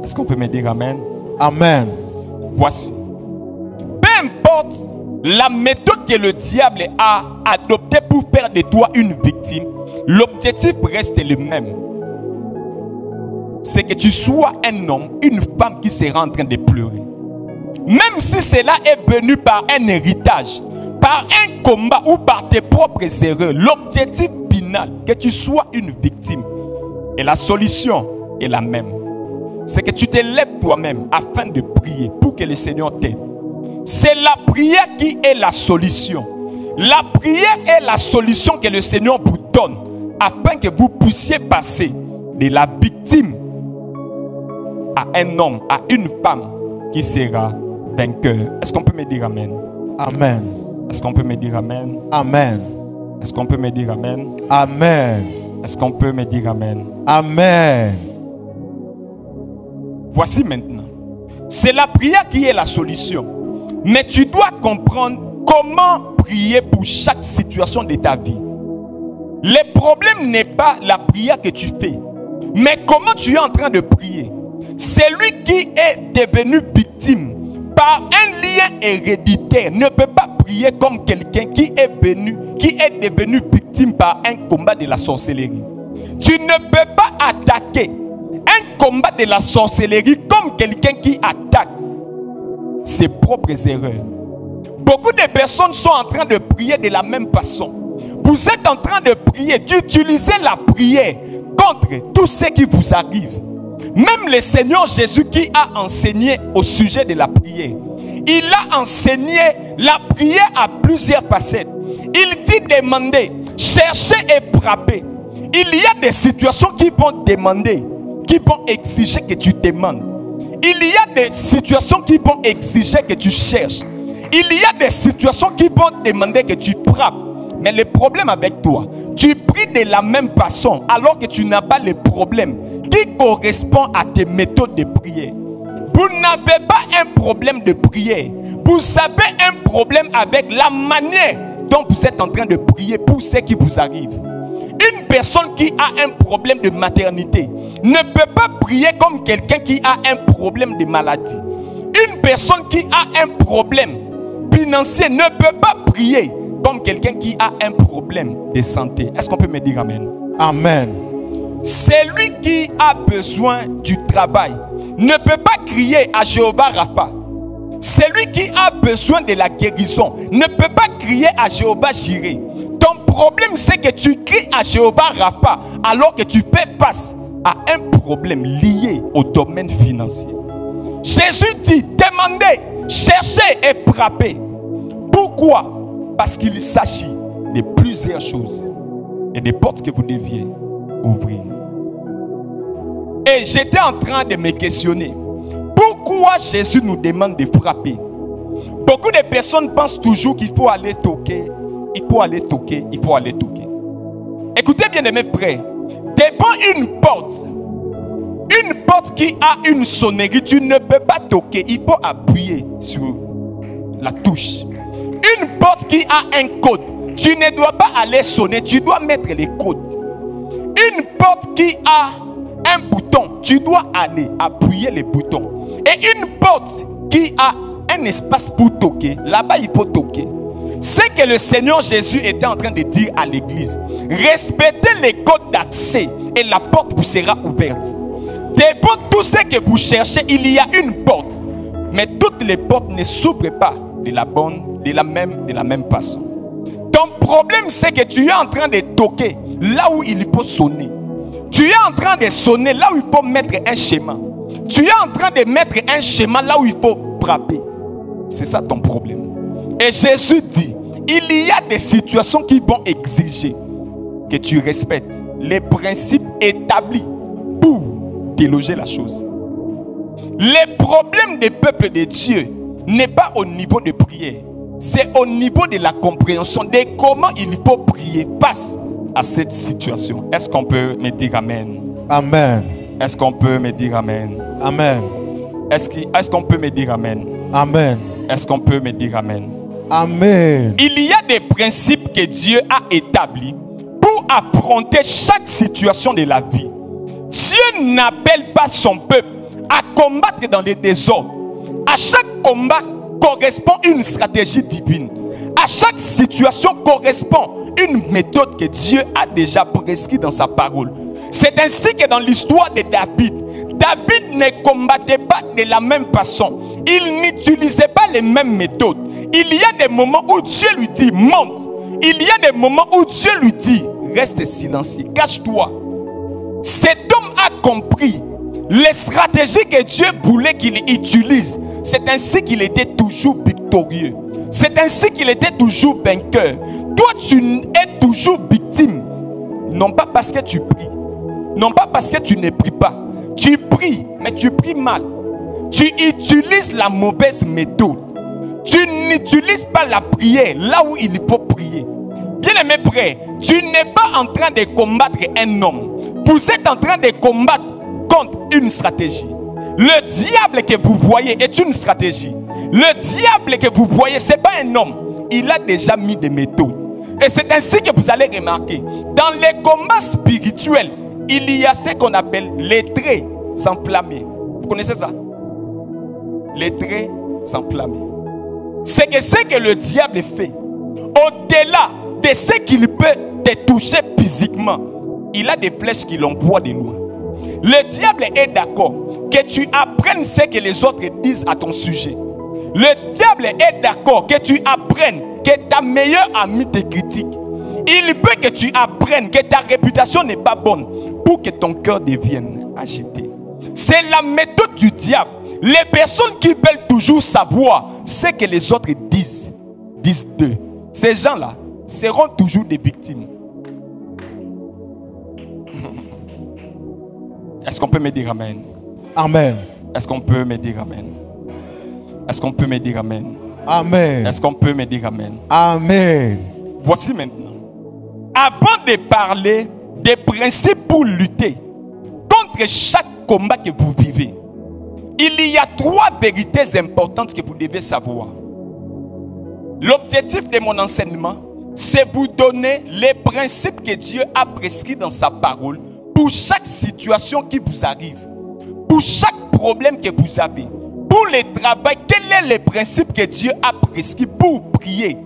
Est-ce qu'on peut me dire amen? Amen. Voici. Peu importe la méthode que le diable a adoptée pour faire de toi une victime, l'objectif reste le même. C'est que tu sois un homme, une femme qui sera en train de pleurer. Même si cela est venu par un héritage, par un combat ou par tes propres erreurs, l'objectif final, que tu sois une victime. Et la solution est la même. C'est que tu te lèves toi-même afin de prier pour que le Seigneur t'aide. C'est la prière qui est la solution. La prière est la solution que le Seigneur vous donne afin que vous puissiez passer de la victime à un homme, à une femme qui sera vainqueur. Est-ce qu'on peut me dire amen? Amen. Est-ce qu'on peut me dire amen? Amen. Est-ce qu'on peut me dire amen? Amen. Est-ce qu'on peut me dire amen? Amen. Voici maintenant. C'est la prière qui est la solution. Mais tu dois comprendre comment prier pour chaque situation de ta vie. Le problème n'est pas la prière que tu fais, mais comment tu es en train de prier. Celui qui est devenu victime par un lien héréditaire ne peut pas prier comme quelqu'un qui est devenu victime par un combat de la sorcellerie. Tu ne peux pas attaquer un combat de la sorcellerie comme quelqu'un qui attaque ses propres erreurs. Beaucoup de personnes sont en train de prier de la même façon. Vous êtes en train de prier, d'utiliser la prière contre tout ce qui vous arrive. Même le Seigneur Jésus qui a enseigné au sujet de la prière, il a enseigné la prière à plusieurs facettes. Il dit demander, chercher et frapper. Il y a des situations qui vont demander, qui vont exiger que tu demandes. Il y a des situations qui vont exiger que tu cherches. Il y a des situations qui vont demander que tu frappes. Mais le problème avec toi, tu pries de la même façon alors que tu n'as pas le problème qui correspond à tes méthodes de prière. Vous n'avez pas un problème de prière. Vous avez un problème avec la manière dont vous êtes en train de prier pour ce qui vous arrive. Une personne qui a un problème de maternité ne peut pas prier comme quelqu'un qui a un problème de maladie. Une personne qui a un problème financier ne peut pas prier comme quelqu'un qui a un problème de santé. Est-ce qu'on peut me dire amen? Amen. Celui qui a besoin du travail ne peut pas crier à Jéhovah Rapha. Celui qui a besoin de la guérison ne peut pas crier à Jéhovah Jireh. Ton problème, c'est que tu cries à Jéhovah Rapha alors que tu fais face à un problème lié au domaine financier. Jésus dit, demandez, cherchez et frappez. Pourquoi? Parce qu'il s'agit de plusieurs choses et des portes que vous deviez ouvrir. Et j'étais en train de me questionner. Pourquoi Jésus nous demande de frapper? Beaucoup de personnes pensent toujours qu'il faut aller toquer. Il faut aller toquer, il faut aller toquer. Écoutez bien mes frères. Devant une porte qui a une sonnerie, tu ne peux pas toquer. Il faut appuyer sur la touche. Une porte qui a un code, tu ne dois pas aller sonner, tu dois mettre les codes. Une porte qui a un bouton, tu dois aller appuyer les boutons. Et une porte qui a un espace pour toquer, là-bas il faut toquer. C'est que le Seigneur Jésus était en train de dire à l'église. Respectez les codes d'accès et la porte vous sera ouverte. Devant tout ce que vous cherchez, il y a une porte. Mais toutes les portes ne s'ouvrent pas de la même façon. Ton problème, c'est que tu es en train de toquer là où il faut sonner. Tu es en train de sonner là où il faut mettre un schéma. Tu es en train de mettre un schéma là où il faut frapper. C'est ça ton problème. Et Jésus dit, il y a des situations qui vont exiger que tu respectes les principes établis pour déloger la chose. Le problème des peuples de Dieu n'est pas au niveau de prière. C'est au niveau de la compréhension de comment il faut prier face à cette situation. Est-ce qu'on peut me dire amen? Amen. Est-ce qu'on peut me dire amen? Amen. Est-ce qu'on peut me dire amen? Amen. Est-ce qu'on peut me dire amen? Amen. Il y a des principes que Dieu a établis pour affronter chaque situation de la vie. Dieu n'appelle pas son peuple à combattre dans les désordres. À chaque combat correspond une stratégie divine. À chaque situation correspond une méthode que Dieu a déjà prescrite dans sa parole. C'est ainsi que dans l'histoire de David, David ne combattait pas de la même façon. Il n'utilisait pas les mêmes méthodes. Il y a des moments où Dieu lui dit monte. Il y a des moments où Dieu lui dit reste silencieux, cache-toi. Cet homme a compris les stratégies que Dieu voulait qu'il utilise. C'est ainsi qu'il était toujours victorieux. C'est ainsi qu'il était toujours vainqueur. Toi, tu es toujours victime. Non pas parce que tu pries. Non pas parce que tu ne pries pas. Tu pries, mais tu pries mal. Tu utilises la mauvaise méthode. Tu n'utilises pas la prière là où il faut prier. Bien-aimé frère, tu n'es pas en train de combattre un homme. Vous êtes en train de combattre contre une stratégie. Le diable que vous voyez est une stratégie. Le diable que vous voyez, ce n'est pas un homme. Il a déjà mis des méthodes. Et c'est ainsi que vous allez remarquer. Dans les combats spirituels, il y a ce qu'on appelle les traits s'enflammer. Vous connaissez ça? Les traits s'enflammer. C'est ce que le diable fait. Au-delà de ce qu'il peut te toucher physiquement, il a des flèches qui l'envoient de loin. Le diable est d'accord que tu apprennes ce que les autres disent à ton sujet. Le diable est d'accord que tu apprennes que ta meilleure amie te critique. Il veut que tu apprennes que ta réputation n'est pas bonne pour que ton cœur devienne agité. C'est la méthode du diable. Les personnes qui veulent toujours savoir ce que les autres disent d'eux, ces gens-là seront toujours des victimes. Est-ce qu'on peut me dire amen? Amen. Est-ce qu'on peut me dire amen? Est-ce qu'on peut me dire amen? Amen. Est-ce qu'on peut me dire amen? Amen. Voici maintenant. Avant de parler des principes pour lutter contre chaque combat que vous vivez, il y a 3 vérités importantes que vous devez savoir. L'objectif de mon enseignement, c'est vous donner les principes que Dieu a prescrits dans sa parole pour chaque situation qui vous arrive, pour chaque problème que vous avez, pour le travail. Quel est le principe que Dieu a prescrit pour prier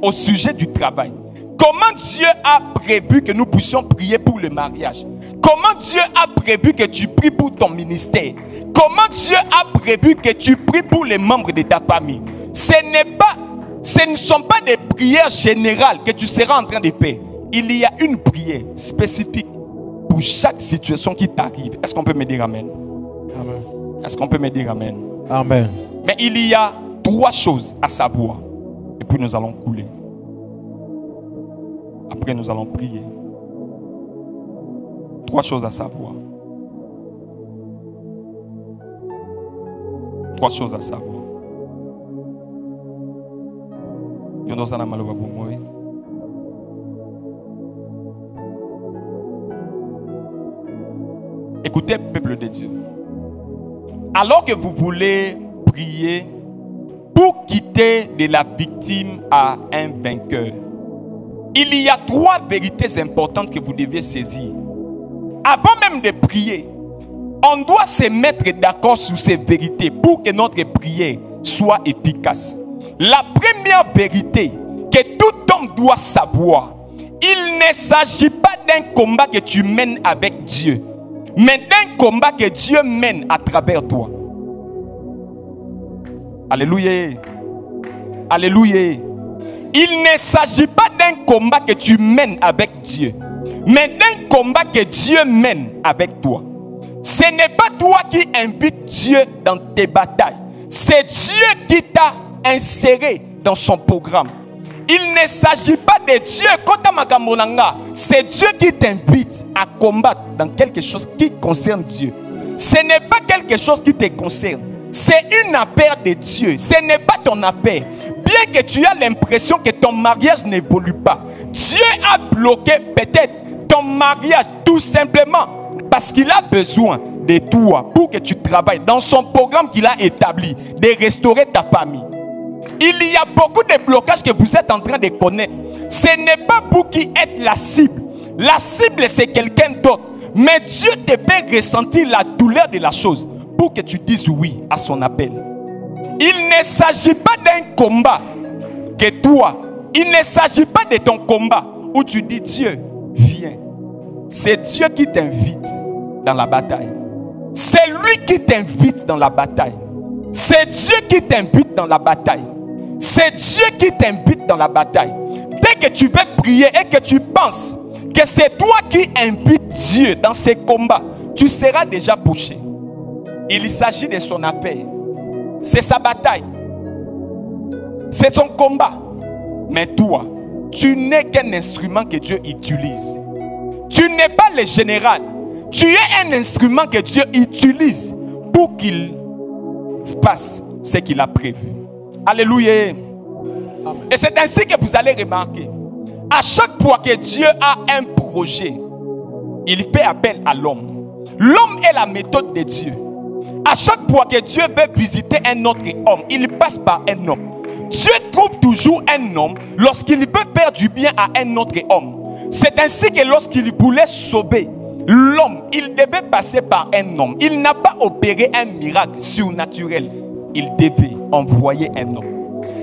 au sujet du travail? Comment Dieu a prévu que nous puissions prier pour le mariage? Comment Dieu a prévu que tu pries pour ton ministère? Comment Dieu a prévu que tu pries pour les membres de ta famille? Ce ne sont pas des prières générales que tu seras en train de faire. Il y a une prière spécifique pour chaque situation qui t'arrive. Est-ce qu'on peut me dire amen? Amen. Est-ce qu'on peut me dire amen? Amen. Mais il y a 3 choses à savoir. Et puis nous allons couler. Après nous allons prier. 3 choses à savoir. 3 choses à savoir. Écoutez, peuple de Dieu. Alors que vous voulez prier pour quitter de la victime à un vainqueur, il y a 3 vérités importantes que vous devez saisir. Avant même de prier, on doit se mettre d'accord sur ces vérités pour que notre prière soit efficace. La première vérité que tout homme doit savoir, il ne s'agit pas d'un combat que tu mènes avec Dieu, mais d'un combat que Dieu mène à travers toi. Alléluia. Alléluia. Il ne s'agit pas d'un combat que tu mènes avec Dieu, mais d'un combat que Dieu mène avec toi. Ce n'est pas toi qui invites Dieu dans tes batailles. C'est Dieu qui t'a inséré dans son programme. Il ne s'agit pas de Dieu. C'est Dieu qui t'invite à combattre dans quelque chose qui concerne Dieu. Ce n'est pas quelque chose qui te concerne. C'est une affaire de Dieu. Ce n'est pas ton affaire. Bien que tu aies l'impression que ton mariage n'évolue pas, Dieu a bloqué peut-être ton mariage tout simplement parce qu'il a besoin de toi pour que tu travailles dans son programme qu'il a établi, de restaurer ta famille. Il y a beaucoup de blocages que vous êtes en train de connaître. Ce n'est pas vous qui êtes la cible. La cible, c'est quelqu'un d'autre. Mais Dieu te fait ressentir la douleur de la chose pour que tu dises oui à son appel. Il ne s'agit pas d'un combat que toi, il ne s'agit pas de ton combat où tu dis Dieu, viens. C'est Dieu qui t'invite dans la bataille. C'est lui qui t'invite dans la bataille. C'est Dieu qui t'invite dans la bataille. C'est Dieu qui t'invite dans la bataille. Dès que tu veux prier et que tu penses que c'est toi qui invites Dieu dans ces combats, tu seras déjà touché. Il s'agit de son appel. C'est sa bataille. C'est son combat. Mais toi, tu n'es qu'un instrument que Dieu utilise. Tu n'es pas le général. Tu es un instrument que Dieu utilise pour qu'il fasse ce qu'il a prévu. Alléluia. Et c'est ainsi que vous allez remarquer. À chaque fois que Dieu a un projet, il fait appel à l'homme. L'homme est la méthode de Dieu. À chaque fois que Dieu veut visiter un autre homme, il passe par un homme. Dieu trouve toujours un homme lorsqu'il veut faire du bien à un autre homme. C'est ainsi que lorsqu'il voulait sauver l'homme, il devait passer par un homme. Il n'a pas opéré un miracle surnaturel. Il devait envoyer un homme.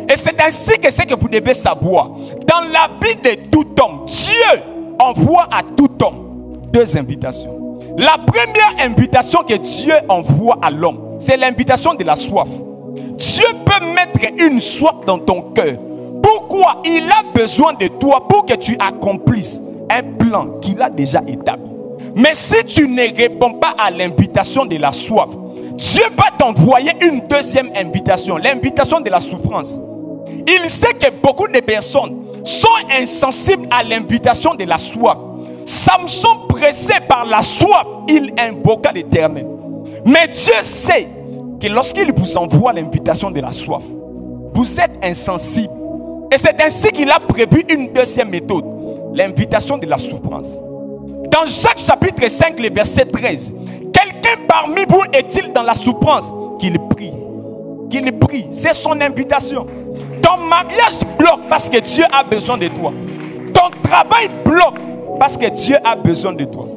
Et c'est ainsi que c'est que vous devez savoir. Dans la vie de tout homme, Dieu envoie à tout homme deux invitations. La première invitation que Dieu envoie à l'homme, c'est l'invitation de la soif. Dieu peut mettre une soif dans ton cœur. Pourquoi? Il a besoin de toi pour que tu accomplisses un plan qu'il a déjà établi. Mais si tu ne réponds pas à l'invitation de la soif, Dieu va t'envoyer une deuxième invitation, l'invitation de la souffrance. Il sait que beaucoup de personnes sont insensibles à l'invitation de la soif. Samson, pressé par la soif, il invoqua l'Éternel. Mais Dieu sait que lorsqu'il vous envoie l'invitation de la soif, vous êtes insensible. Et c'est ainsi qu'il a prévu une deuxième méthode, l'invitation de la souffrance. Dans Jacques chapitre 5, le verset 13, quelqu'un parmi vous est-il dans la souffrance? Qu'il prie. Qu'il prie. C'est son invitation. Ton mariage bloque parce que Dieu a besoin de toi. Ton travail bloque parce que Dieu a besoin de toi.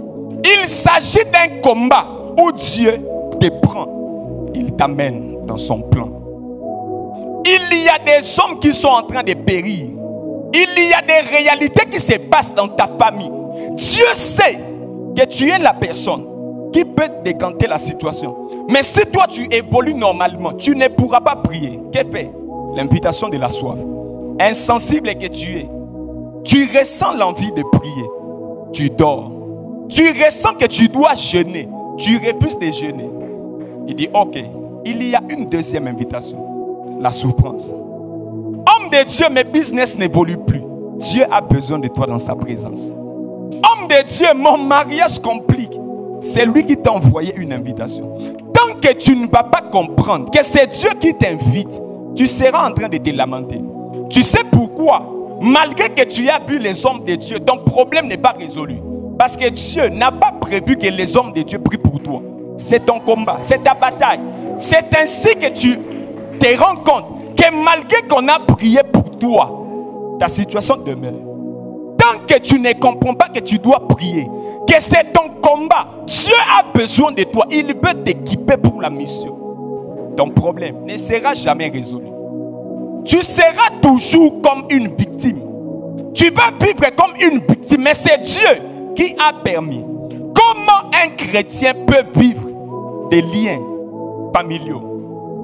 Il s'agit d'un combat où Dieu te prend. Il t'amène dans son plan. Il y a des hommes qui sont en train de périr. Il y a des réalités qui se passent dans ta famille. Dieu sait que tu es la personne qui peut décanter la situation. Mais si toi tu évolues normalement, tu ne pourras pas prier. Que fait? L'invitation de la soif. Insensible que tu es, tu ressens l'envie de prier. Tu dors. Tu ressens que tu dois jeûner. Tu refuses de jeûner. Il dit ok, il y a une deuxième invitation. La souffrance. Homme de Dieu, mes business n'évolue plus. Dieu a besoin de toi dans sa présence. Homme de Dieu, mon mariage complique. C'est lui qui t'a envoyé une invitation. Tant que tu ne vas pas comprendre que c'est Dieu qui t'invite, tu seras en train de te lamenter. Tu sais pourquoi? Malgré que tu aies vu les hommes de Dieu, ton problème n'est pas résolu. Parce que Dieu n'a pas prévu que les hommes de Dieu prient pour toi. C'est ton combat, c'est ta bataille. C'est ainsi que tu te rends compte que malgré qu'on a prié pour toi, ta situation demeure. Tant que tu ne comprends pas que tu dois prier, que c'est ton combat, Dieu a besoin de toi. Il veut t'équiper pour la mission. Ton problème ne sera jamais résolu. Tu seras toujours comme une victime. Tu vas vivre comme une victime, mais c'est Dieu qui a permis. Comment un chrétien peut vivre des liens familiaux?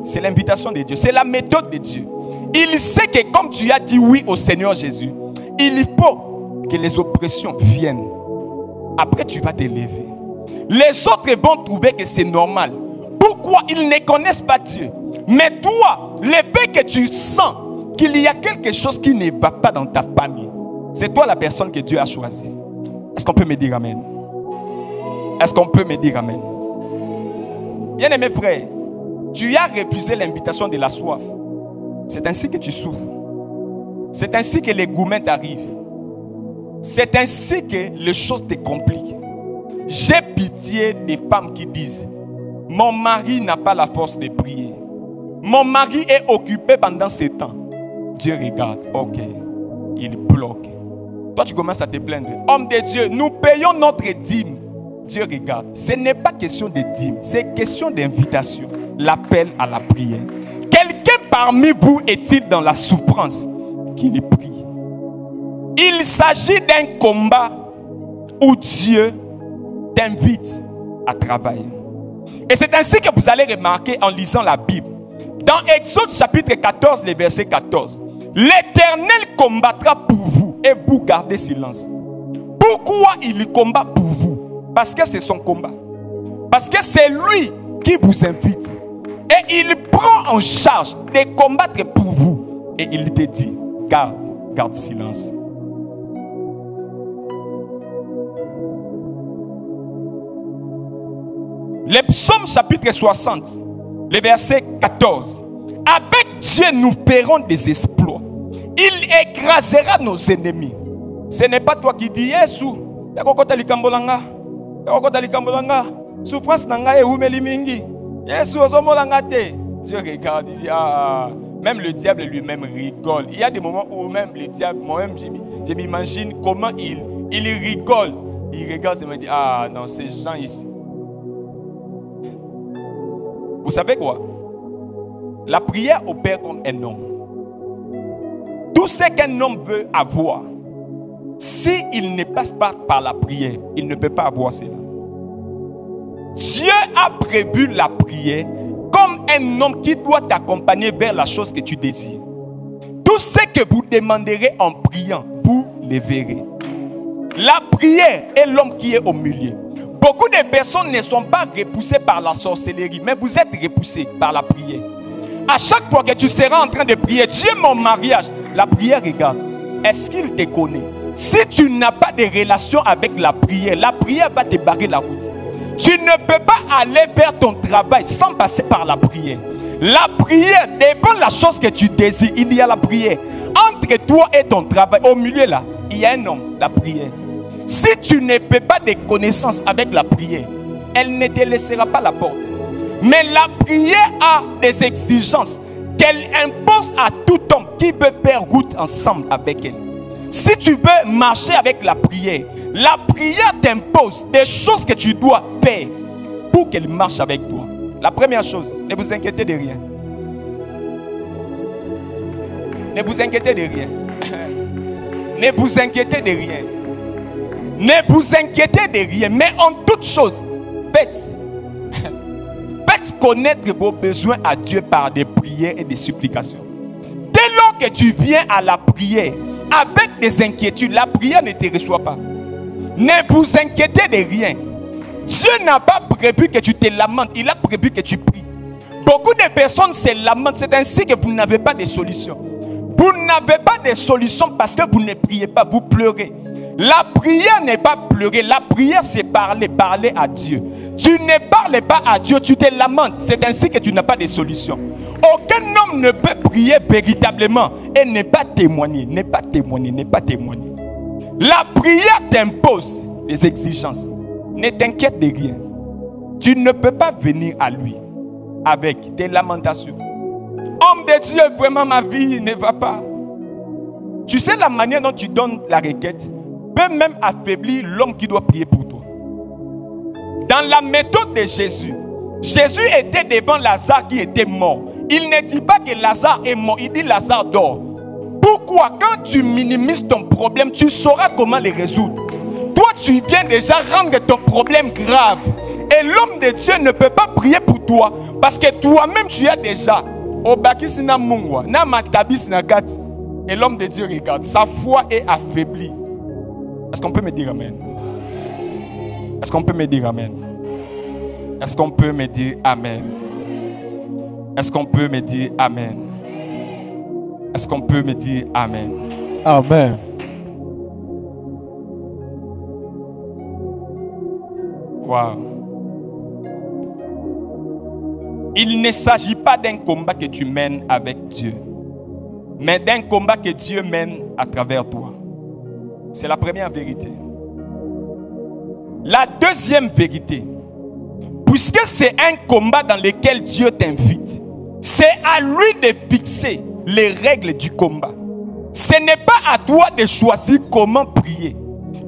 C'est l'invitation de Dieu, c'est la méthode de Dieu. Il sait que comme tu as dit oui au Seigneur Jésus, il faut que les oppressions viennent. Après, tu vas te lever. Les autres vont trouver que c'est normal. Pourquoi? Ils ne connaissent pas Dieu. Mais toi, le fait que tu sens qu'il y a quelque chose qui ne va pas dans ta famille, c'est toi la personne que Dieu a choisie. Est-ce qu'on peut me dire amen? Est-ce qu'on peut me dire amen? Bien-aimé frère, tu as refusé l'invitation de la soif. C'est ainsi que tu souffres. C'est ainsi que les gourmets t'arrivent. C'est ainsi que les choses te compliquent. J'ai pitié des femmes qui disent: mon mari n'a pas la force de prier. Mon mari est occupé pendant ce temps. Dieu regarde, ok, il bloque. Toi tu commences à te plaindre. Homme de Dieu, nous payons notre dîme Dieu regarde. Ce n'est pas question de dîme, c'est question d'invitation. L'appel à la prière. Quelqu'un parmi vous est-il dans la souffrance qu'il prie? Il s'agit d'un combat où Dieu t'invite à travailler. Et c'est ainsi que vous allez remarquer en lisant la Bible. Dans Exode chapitre 14, le verset 14. L'Éternel combattra pour vous et vous gardez silence. Pourquoi il combat pour vous? Parce que c'est son combat. Parce que c'est lui qui vous invite. Et il prend en charge de combattre pour vous. Et il te dit, garde silence. Le psaume chapitre 60, le verset 14. Avec Dieu, nous ferons des exploits. Il écrasera nos ennemis. Ce n'est pas toi qui dis, Yesu, souffrance nanga eumeli mingi. Yesu ozomolanga te. Dieu regarde, il dit, même le diable lui-même rigole. Il y a des moments où même le diable, moi-même, je m'imagine comment il rigole. Il regarde et me dit, non, ces gens ici. Vous savez quoi? La prière opère comme un homme. Tout ce qu'un homme veut avoir, s'il ne passe pas par la prière, il ne peut pas avoir cela. Dieu a prévu la prière comme un homme qui doit t'accompagner vers la chose que tu désires. Tout ce que vous demanderez en priant, vous le verrez. La prière est l'homme qui est au milieu. Beaucoup de personnes ne sont pas repoussées par la sorcellerie, mais vous êtes repoussés par la prière. À chaque fois que tu seras en train de prier, Dieu mon mariage, la prière regarde. Est-ce qu'il te connaît? Si tu n'as pas de relation avec la prière va te barrer la route. Tu ne peux pas aller vers ton travail sans passer par la prière. La prière dépend de la chose que tu désires. Il y a la prière. Entre toi et ton travail, au milieu là, il y a un homme, la prière. Si tu ne fais pas de connaissances avec la prière, elle ne te laissera pas la porte. Mais la prière a des exigences qu'elle impose à tout homme qui veut faire route ensemble avec elle. Si tu veux marcher avec la prière t'impose des choses que tu dois faire pour qu'elle marche avec toi. La première chose, ne vous inquiétez de rien. Ne vous inquiétez de rien. Ne vous inquiétez de rien. Ne vous inquiétez de rien. Mais en toute chose, faites connaître vos besoins à Dieu par des prières et des supplications. Dès lors que tu viens à la prière avec des inquiétudes, la prière ne te reçoit pas. Ne vous inquiétez de rien. Dieu n'a pas prévu que tu te lamentes, il a prévu que tu pries. Beaucoup de personnes se lamentent, c'est ainsi que vous n'avez pas de solution. Vous n'avez pas de solution parce que vous ne priez pas, vous pleurez. La prière n'est pas pleurer, la prière c'est parler à Dieu. Tu ne parles pas à Dieu, tu te lamentes, c'est ainsi que tu n'as pas de solution. Aucun homme ne peut prier véritablement et ne pas témoigner, La prière t'impose des exigences. Ne t'inquiète de rien. Tu ne peux pas venir à lui avec des lamentations. Homme de Dieu, vraiment ma vie ne va pas. Tu sais la manière dont tu donnes la requête peut même affaiblir l'homme qui doit prier pour toi. Dans la méthode de Jésus, Jésus était devant Lazare qui était mort. Il ne dit pas que Lazare est mort, il dit Lazare dort. Pourquoi? Quand tu minimises ton problème, tu sauras comment le résoudre. Toi, tu viens déjà rendre ton problème grave. Et l'homme de Dieu ne peut pas prier pour toi parce que toi-même tu as déjà. Et l'homme de Dieu regarde, sa foi est affaiblie. Est-ce qu'on peut me dire amen? Est-ce qu'on peut me dire amen? Est-ce qu'on peut me dire amen? Est-ce qu'on peut me dire amen? Est-ce qu'on peut me dire amen? Amen. Wow. Il ne s'agit pas d'un combat que tu mènes avec Dieu, mais d'un combat que Dieu mène à travers toi. C'est la première vérité. La deuxième vérité, puisque c'est un combat dans lequel Dieu t'invite, c'est à lui de fixer les règles du combat. Ce n'est pas à toi de choisir comment prier,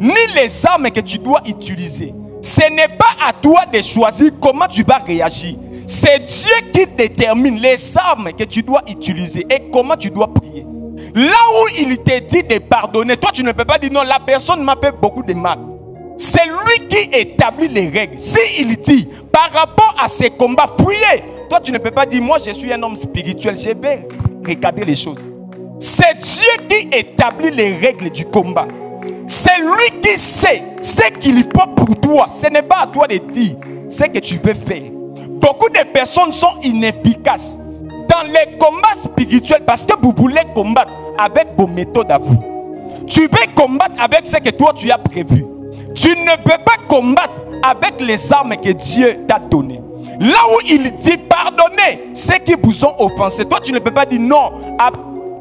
ni les armes que tu dois utiliser. Ce n'est pas à toi de choisir comment tu vas réagir. C'est Dieu qui détermine les armes que tu dois utiliser et comment tu dois prier. Là où il te dit de pardonner, toi tu ne peux pas dire non, la personne m'a fait beaucoup de mal. C'est lui qui établit les règles. S'il dit par rapport à ces combats, priez. Toi tu ne peux pas dire moi je suis un homme spirituel, je vais regarder les choses. C'est Dieu qui établit les règles du combat. C'est lui qui sait ce qu'il faut pour toi. Ce n'est pas à toi de dire ce que tu veux faire. Beaucoup de personnes sont inefficaces dans les combats spirituels parce que vous voulez combattre avec vos méthodes à vous. Tu veux combattre avec ce que toi tu as prévu. Tu ne peux pas combattre avec les armes que Dieu t'a données. Là où il dit pardonnez ceux qui vous ont offensés, toi tu ne peux pas dire non à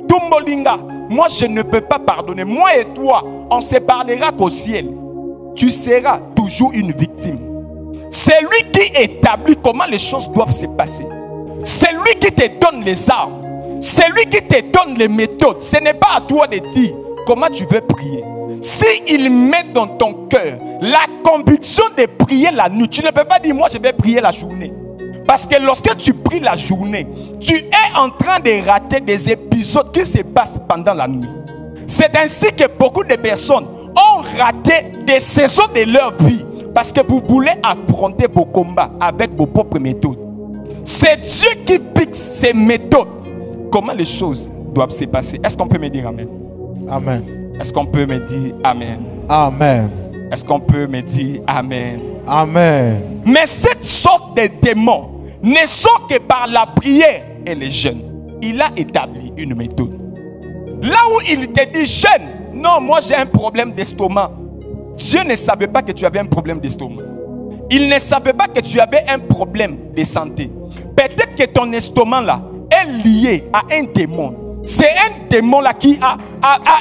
Tumbolinga. Moi je ne peux pas pardonner. Moi et toi, on se parlera qu'au ciel. Tu seras toujours une victime. C'est lui qui établit comment les choses doivent se passer. C'est lui qui te donne les armes. C'est lui qui te donne les méthodes. Ce n'est pas à toi de dire comment tu veux prier. S'il met dans ton cœur la conviction de prier la nuit, tu ne peux pas dire moi je vais prier la journée. Parce que lorsque tu pries la journée, tu es en train de rater des épisodes qui se passent pendant la nuit. C'est ainsi que beaucoup de personnes ont raté des saisons de leur vie parce que vous voulez affronter vos combats avec vos propres méthodes. C'est Dieu qui fixe ces méthodes. Comment les choses doivent se passer. Est-ce qu'on peut me dire Amen? Amen. Est-ce qu'on peut me dire Amen? Amen. Est-ce qu'on peut me dire Amen? Amen. Mais cette sorte de démons ne sont que par la prière et le jeûne. Il a établi une méthode. Là où il te dit jeûne, non, moi j'ai un problème d'estomac. Dieu ne savait pas que tu avais un problème d'estomac. Il ne savait pas que tu avais un problème de santé. Peut-être que ton estomac là est lié à un démon. C'est un démon là qui a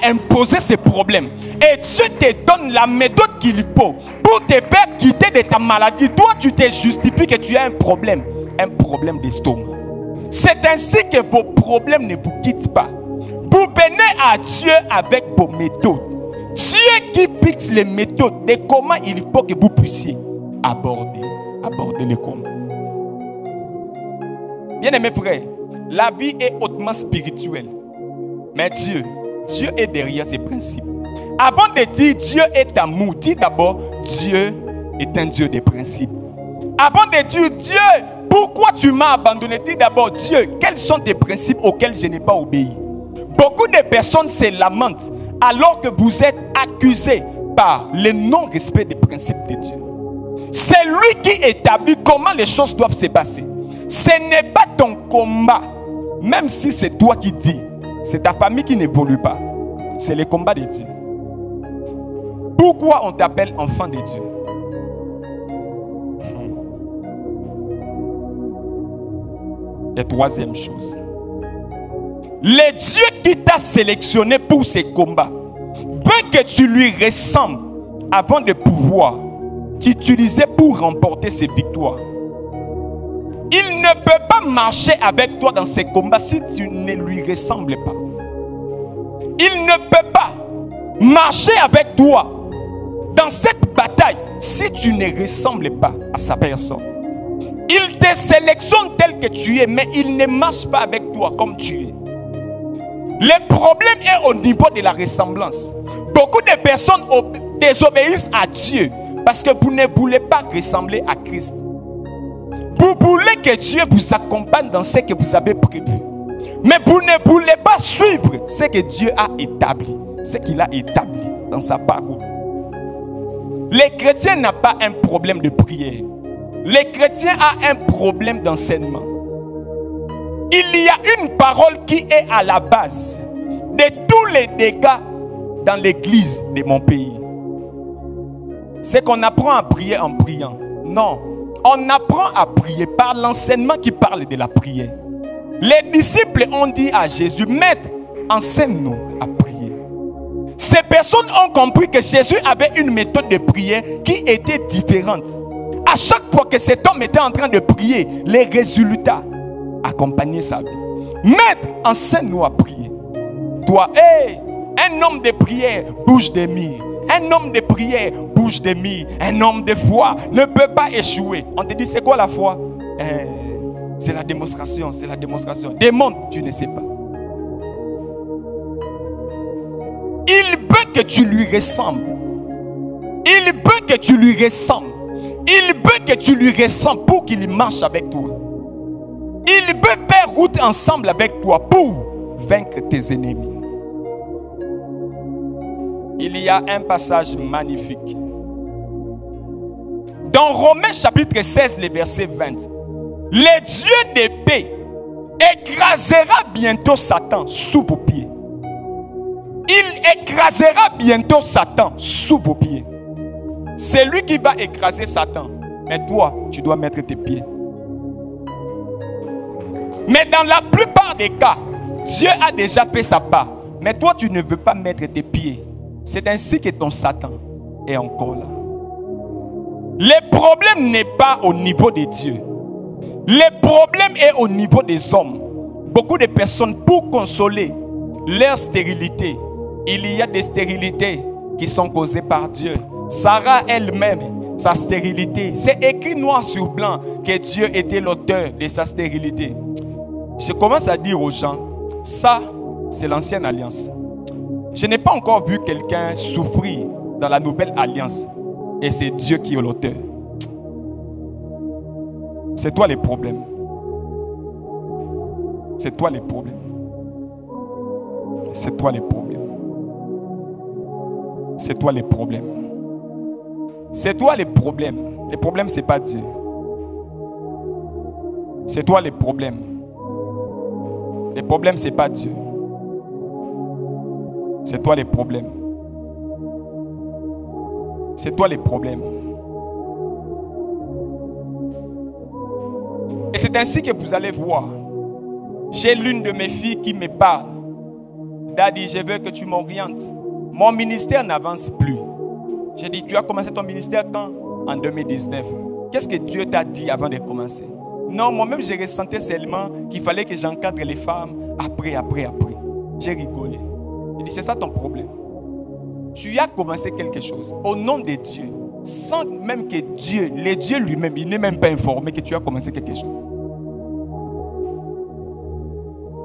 imposé ce problème. Et Dieu te donne la méthode qu'il faut pour te faire quitter de ta maladie. Toi, tu te justifies que tu as un problème d'estomac. C'est ainsi que vos problèmes ne vous quittent pas. Vous venez à Dieu avec vos méthodes. Dieu qui fixe les méthodes de comment il faut que vous puissiez aborder le combat. Bien-aimés frères, la vie est hautement spirituelle. Mais Dieu est derrière ces principes. Avant de dire Dieu est amour, dis d'abord Dieu est un Dieu des principes. Avant de dire Dieu, pourquoi tu m'as abandonné, dis d'abord Dieu, quels sont tes principes auxquels je n'ai pas obéi. Beaucoup de personnes se lamentent alors que vous êtes accusés par le non-respect des principes de Dieu. C'est lui qui établit comment les choses doivent se passer. Ce n'est pas ton combat, même si c'est toi qui dis. C'est ta famille qui n'évolue pas. C'est le combat de Dieu. Pourquoi on t'appelle enfant de Dieu? Et troisième chose, le Dieu qui t'a sélectionné pour ces combats veut que tu lui ressembles avant de pouvoir t'utiliser pour remporter ses victoires. Il ne peut pas marcher avec toi dans ces combats si tu ne lui ressembles pas. Il ne peut pas marcher avec toi dans cette bataille si tu ne ressembles pas à sa personne. Il te sélectionne tel que tu es, mais il ne marche pas avec toi comme tu es. Le problème est au niveau de la ressemblance. Beaucoup de personnes désobéissent à Dieu parce que vous ne voulez pas ressembler à Christ. Vous voulez que Dieu vous accompagne dans ce que vous avez prévu. Mais vous ne voulez pas suivre ce que Dieu a établi. Ce qu'il a établi dans sa parole. Les chrétiens n'ont pas un problème de prière. Les chrétiens ont un problème d'enseignement. Il y a une parole qui est à la base de tous les dégâts dans l'église de mon pays. C'est qu'on apprend à prier en priant. Non. On apprend à prier par l'enseignement qui parle de la prière. Les disciples ont dit à Jésus, Maître, enseigne-nous à prier. Ces personnes ont compris que Jésus avait une méthode de prière qui était différente. À chaque fois que cet homme était en train de prier, les résultats accompagnaient sa vie. Maître, enseigne-nous à prier. Toi, un homme de prière bouge des murs. Un homme de prière bouge des mille. Un homme de foi ne peut pas échouer. On te dit, c'est quoi la foi? C'est la démonstration, c'est la démonstration. Démontre, tu ne sais pas. Il veut que tu lui ressembles. Il veut que tu lui ressembles. Il veut que tu lui ressembles pour qu'il marche avec toi. Il veut faire route ensemble avec toi pour vaincre tes ennemis. Il y a un passage magnifique. Dans Romains chapitre 16, le verset 20. Le Dieu de paix écrasera bientôt Satan sous vos pieds. Il écrasera bientôt Satan sous vos pieds. C'est lui qui va écraser Satan. Mais toi, tu dois mettre tes pieds. Mais dans la plupart des cas, Dieu a déjà fait sa part. Mais toi, tu ne veux pas mettre tes pieds. C'est ainsi que ton Satan est encore là. Le problème n'est pas au niveau de Dieu. Le problème est au niveau des hommes. Beaucoup de personnes, pour consoler leur stérilité, il y a des stérilités qui sont causées par Dieu. Sarah elle-même, sa stérilité, c'est écrit noir sur blanc que Dieu était l'auteur de sa stérilité. Je commence à dire aux gens, ça, c'est l'ancienne alliance. Je n'ai pas encore vu quelqu'un souffrir dans la nouvelle alliance. Et c'est Dieu qui est l'auteur. C'est toi les problèmes. C'est toi les problèmes. C'est toi les problèmes. C'est toi les problèmes. C'est toi les problèmes. Les problèmes, ce n'est pas Dieu. C'est toi les problèmes. Les problèmes, ce n'est pas Dieu. C'est toi les problèmes. C'est toi les problèmes. Et c'est ainsi que vous allez voir. J'ai l'une de mes filles qui me parle. Daddy, je veux que tu m'orientes. Mon ministère n'avance plus. J'ai dit, tu as commencé ton ministère quand? En 2019. Qu'est-ce que Dieu t'a dit avant de commencer? Non, moi-même, je ressentais seulement qu'il fallait que j'encadre les femmes après. J'ai rigolé. J'ai dit, c'est ça ton problème. Tu as commencé quelque chose au nom de Dieu, sans même que Dieu, le Dieu lui-même, il n'est même pas informé que tu as commencé quelque chose.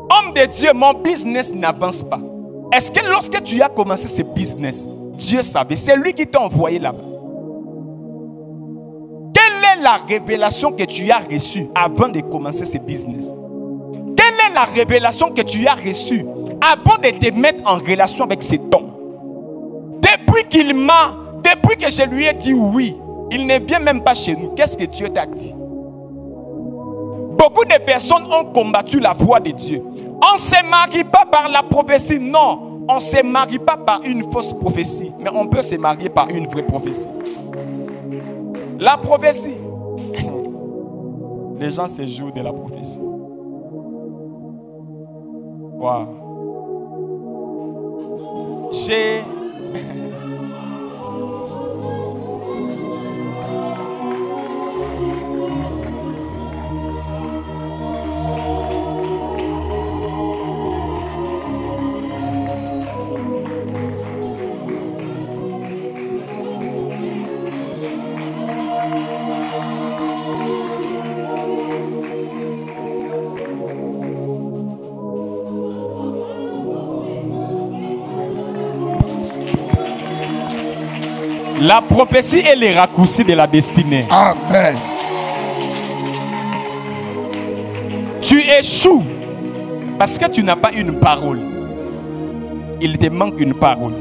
Homme de Dieu, mon business n'avance pas. Est-ce que lorsque tu as commencé ce business, Dieu savait? C'est lui qui t'a envoyé là-bas. Quelle est la révélation que tu as reçue avant de commencer ce business? Quelle est la révélation que tu as reçue avant de te mettre en relation avec cet homme? Depuis que je lui ai dit oui, il ne vient même pas chez nous. Qu'est-ce que Dieu t'a dit? Beaucoup de personnes ont combattu la voix de Dieu. On ne se marie pas par la prophétie, non. On ne se marie pas par une fausse prophétie, mais on peut se marier par une vraie prophétie. La prophétie, les gens se jouent de la prophétie. Wow. La prophétie est le raccourci de la destinée. Amen. Tu échoues parce que tu n'as pas une parole. Il te manque une parole.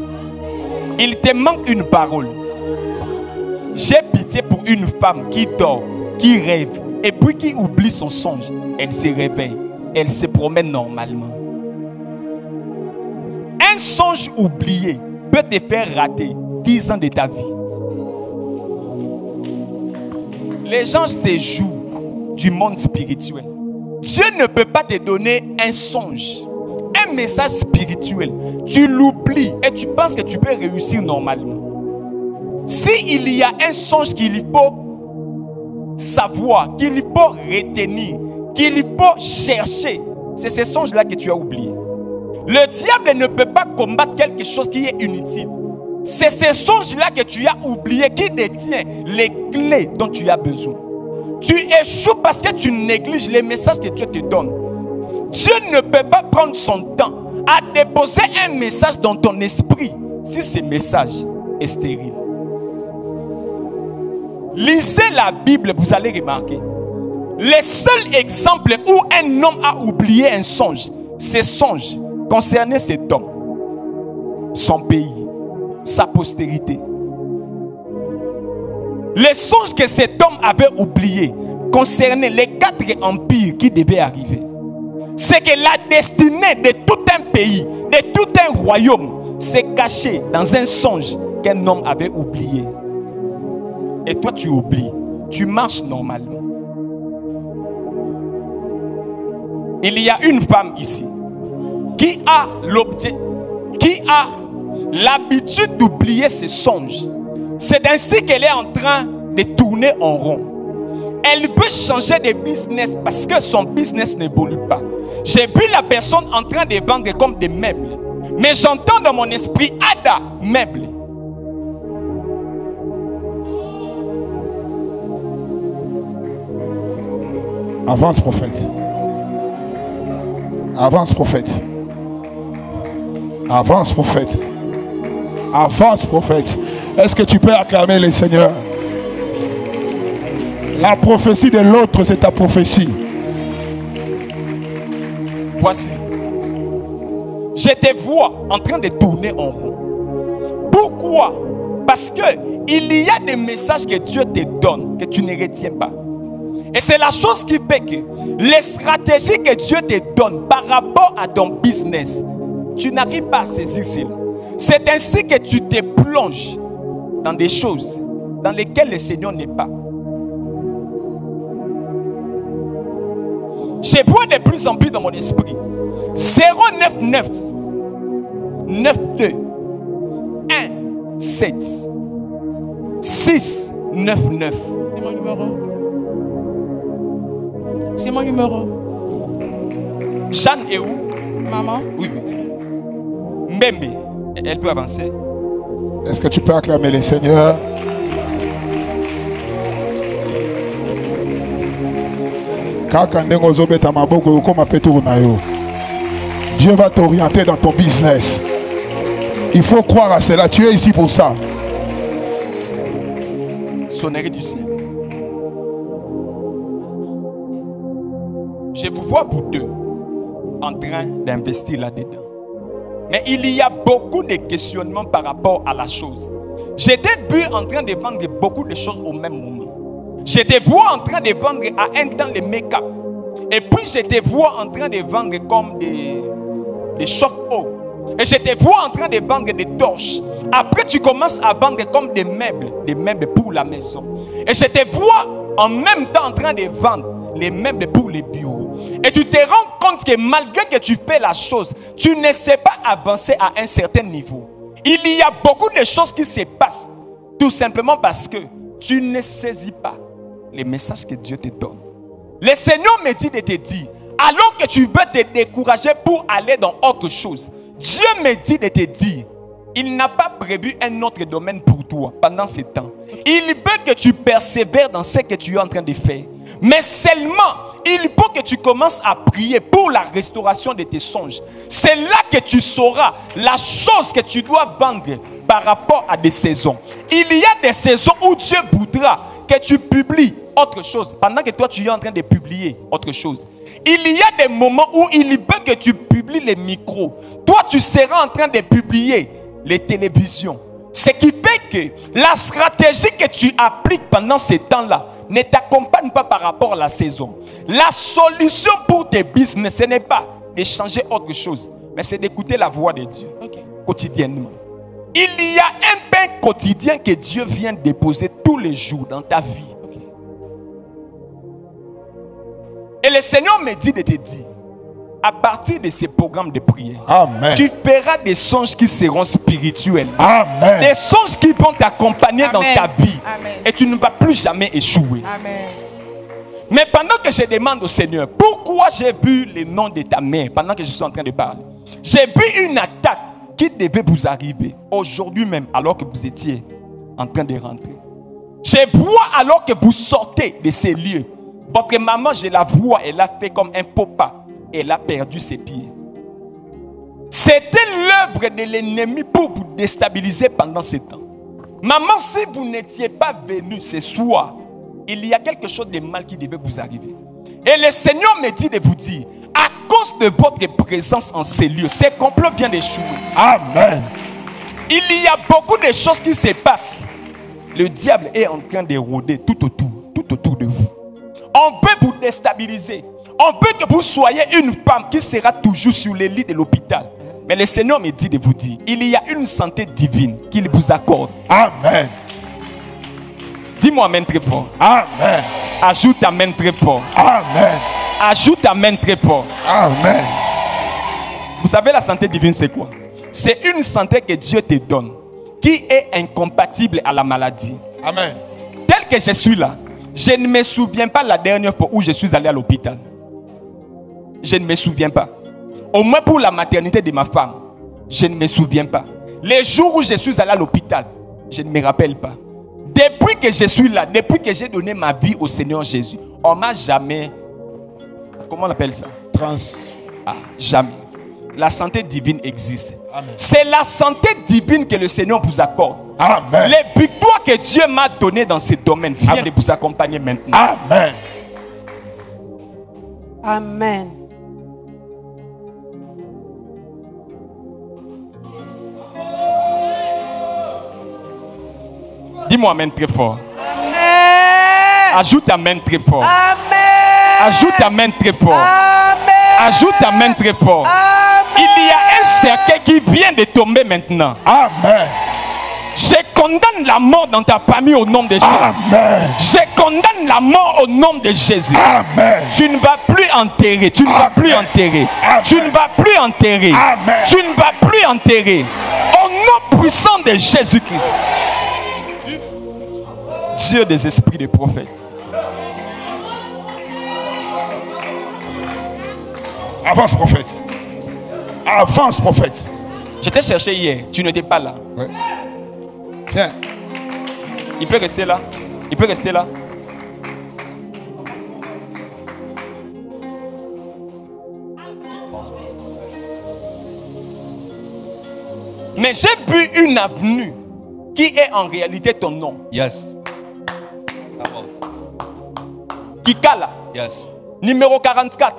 Il te manque une parole. J'ai pitié pour une femme qui dort, qui rêve, et puis qui oublie son songe. Elle se réveille. Elle se promène normalement. Un songe oublié peut te faire rater 10 ans de ta vie. Les gens se jouent du monde spirituel. Dieu ne peut pas te donner un songe, un message spirituel. Tu l'oublies et tu penses que tu peux réussir normalement. S'il y a un songe qu'il faut savoir, qu'il faut retenir, qu'il faut chercher, c'est ce songe-là que tu as oublié. Le diable ne peut pas combattre quelque chose qui est inutile. C'est ces songes-là que tu as oubliés qui détient les clés dont tu as besoin. Tu échoues parce que tu négliges les messages que Dieu te donne. Dieu ne peut pas prendre son temps à déposer un message dans ton esprit si ce message est stérile. Lisez la Bible, vous allez remarquer. Les seuls exemples où un homme a oublié un songe, ces songes concernaient cet homme, son pays, sa postérité. Les songes que cet homme avait oubliés concernaient les 4 empires qui devaient arriver. C'est que la destinée de tout un pays, de tout un royaume, s'est cachée dans un songe qu'un homme avait oublié. Et toi tu oublies, tu marches normalement. Il y a une femme ici qui a l'habitude d'oublier ses songes. C'est ainsi qu'elle est en train de tourner en rond. Elle peut changer de business parce que son business n'évolue pas. J'ai vu la personne en train de vendre comme des meubles. Mais j'entends dans mon esprit Ada, meubles. Avance, prophète. Avance, prophète. Avance, prophète. Avance, prophète. Est-ce que tu peux acclamer le Seigneur? La prophétie de l'autre, c'est ta prophétie. Voici. Je te vois en train de tourner en rond. Pourquoi? Parce que il y a des messages que Dieu te donne que tu ne retiens pas. Et c'est la chose qui fait que les stratégies que Dieu te donne par rapport à ton business, tu n'arrives pas à saisir cela. C'est ainsi que tu te plonges dans des choses dans lesquelles le Seigneur n'est pas. Je vois de plus en plus dans mon esprit 099 92 1 7 6 99. C'est mon numéro. C'est mon numéro. Jeanne est où? Maman. Oui. Mbembe, elle peut avancer. Est-ce que tu peux acclamer le Seigneur? Dieu va t'orienter dans ton business. Il faut croire à cela. Tu es ici pour ça. Sonnerie du ciel. Je vous vois vous deux en train d'investir là-dedans. Mais il y a beaucoup de questionnements par rapport à la chose. J'étais vu en train de vendre beaucoup de choses au même moment. Je te vois en train de vendre à un temps les make-up. Et puis je te vois en train de vendre comme des chauffe-eau. Et je te vois en train de vendre des torches. Après tu commences à vendre comme des meubles pour la maison. Et je te vois en même temps en train de vendre les meubles pour les bureaux. Et tu te rends compte que malgré que tu fais la chose, tu ne sais pas avancer à un certain niveau. Il y a beaucoup de choses qui se passent tout simplement parce que tu ne saisis pas les messages que Dieu te donne. Le Seigneur me dit de te dire, alors que tu veux te décourager pour aller dans autre chose, Dieu me dit de te dire, il n'a pas prévu un autre domaine pour toi pendant ce temps. Il veut que tu persévères dans ce que tu es en train de faire. Mais seulement, il faut que tu commences à prier pour la restauration de tes songes. C'est là que tu sauras la chose que tu dois vendre par rapport à des saisons. Il y a des saisons où Dieu voudra que tu publies autre chose pendant que toi tu es en train de publier autre chose. Il y a des moments où il veut que tu publies les micros. Toi tu seras en train de publier les télévisions. Ce qui fait que la stratégie que tu appliques pendant ces temps-là ne t'accompagne pas par rapport à la saison. La solution pour tes business, ce n'est pas de changer autre chose, mais c'est d'écouter la voix de Dieu quotidiennement. Il y a un pain quotidien que Dieu vient déposer tous les jours dans ta vie. Et le Seigneur me dit de te dire, à partir de ces programmes de prière, Amen. Tu feras des songes qui seront spirituels. Amen. Des songes qui vont t'accompagner dans ta vie. Amen. Et tu ne vas plus jamais échouer. Amen. Mais pendant que je demande au Seigneur, pourquoi j'ai vu le nom de ta mère pendant que je suis en train de parler? J'ai vu une attaque qui devait vous arriver aujourd'hui même, alors que vous étiez en train de rentrer. Je vois alors que vous sortez de ces lieux. Votre maman, je la vois, elle a fait comme un faux pas. Elle a perdu ses pieds. C'était l'œuvre de l'ennemi pour vous déstabiliser pendant ce temps. Maman, si vous n'étiez pas venue ce soir, il y a quelque chose de mal qui devait vous arriver. Et le Seigneur me dit de vous dire, à cause de votre présence en ces lieux, ces complots viennent d'échouer. Amen. Il y a beaucoup de choses qui se passent. Le diable est en train de rôder tout autour de vous. On peut vous déstabiliser. On peut que vous soyez une femme qui sera toujours sur les lits de l'hôpital. Mais le Seigneur me dit de vous dire, il y a une santé divine qu'il vous accorde. Amen. Dis-moi amen très fort. Amen. Ajoute amen très fort. Amen. Ajoute amen très fort. Amen. Vous savez la santé divine c'est quoi? C'est une santé que Dieu te donne qui est incompatible à la maladie. Amen. Tel que je suis là, je ne me souviens pas la dernière fois où je suis allé à l'hôpital. Je ne me souviens pas. Au moins pour la maternité de ma femme, je ne me souviens pas. Les jours où je suis allé à l'hôpital, je ne me rappelle pas. Depuis que je suis là, depuis que j'ai donné ma vie au Seigneur Jésus, on m'a jamais... Comment on appelle ça? Jamais. La santé divine existe. C'est la santé divine que le Seigneur vous accorde. Amen. Les victoires que Dieu m'a données dans ce domaine viennent de vous accompagner maintenant. Amen. Amen. Dis-moi amen très fort. Amen. Ajoute amen très fort. Amen. Ajoute amen très fort. Amen. Ajoute amen très fort. Amen. Il y a un cercueil qui vient de tomber maintenant. Amen. Je condamne la mort dans ta famille au nom de Jésus. Amen. Je condamne la mort au nom de Jésus. Amen. Tu ne vas plus enterrer. Tu ne vas plus enterrer. Amen. Tu ne vas plus enterrer. Amen. Tu ne vas plus enterrer. Au nom puissant de Jésus-Christ. Dieu des esprits des prophètes. Avance, prophète. Avance, prophète. Je t'ai cherché hier. Tu n'étais pas là. Ouais. Tiens. Il peut rester là. Il peut rester là. Mais j'ai vu une avenue qui est en réalité ton nom. Yes. Kikala. Yes. Numéro 44.